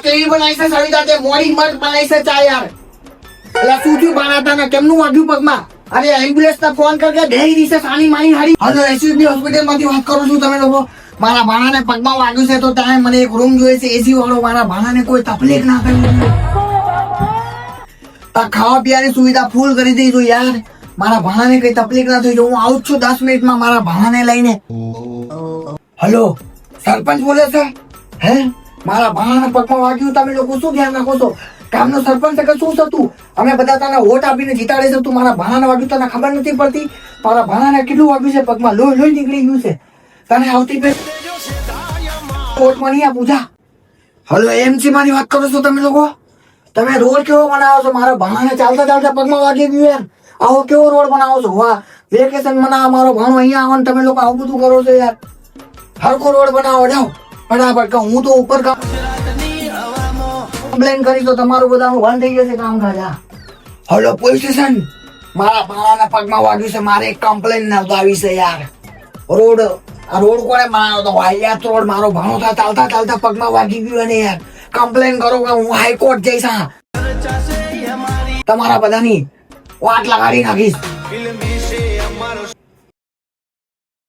કેવી બનાવી છે સવિતા તે મોડી મત બનાવી છે ચા યાર એટલે શું થયું બનાતા ને કેમનું વાગ્યું પગમાં અરે એમ્બ્યુલન્સ ને ફોન કરકે બેહી દીશે સાની માની હારી હાલો એસયુબી હોસ્પિટલ માંથી વાત કરું છું તમે લોકો મારા ભાણાને પગમાં વાગ્યું છે તો ત્યાં મને એક રૂમ જોઈએ છે એસી વાળો મારા ભાણાને કોઈ તકલીફ ના કરવી આ ખાવા પીવાની સુવિધા ફૂલ કરી દઈ તો યાર મારા ભાણાને કઈ તકલીફ ના થઈ જો હું આવું છું 10 મિનિટમાં મારા ભાણાને લઈને હલો સરપંચ બોલે છે હે મારા ભાણાના પગમાં વાગ્યું તમે લોકો શું ધ્યાન રાખો છો ગામનો સરપંચ કે શું થતું અમે બધા તને વોટ આપીને જીતાડે છે તું મારા ભાણાને વાગ્યું તને ખબર નથી પડતી મારા ભાણાને કેટલું વાગ્યું છે પગમાં લોહી નીકળી ગયું છે તને આવતી પે વોટ માં નહીં આપું જા હલો એમસી મારી વાત કરો છો તમે લોકો તમે રોડ કેવો બનાવો છો મારા ભાણાને ચાલતા ચાલતા પગમાં વાગી ગયું યાર આવો કેવો રોડ બનાવો છો વાહ વેકેશન મનાવો મારો ભાણો અહીંયા આવો ને તમે લોકો આવું બધું કરો છો યાર હરખો રોડ બનાવો જાઓ ફટાફટ કહું હું તો ઉપર કમ્પ્લેન કરી તો તમારું બધાનું બંધ થઈ જશે કામકાજ હલો પોલીસ સ્ટેશન મારા ભાણાના પગમાં વાગ્યું છે મારે એક કમ્પ્લેન નોંધાવી છે યાર રોડ આ રોડ કોને બનાવ્યો તો વાહિયાત રોડ મારો ભાણો ચાલતા ચાલતા પગમાં વાગી ગયું અને યાર કમ્પ્લેન કરો કે હું હાઈકોર્ટ જઈશ તમારા બધાની વાટ લગાડી નાખીશ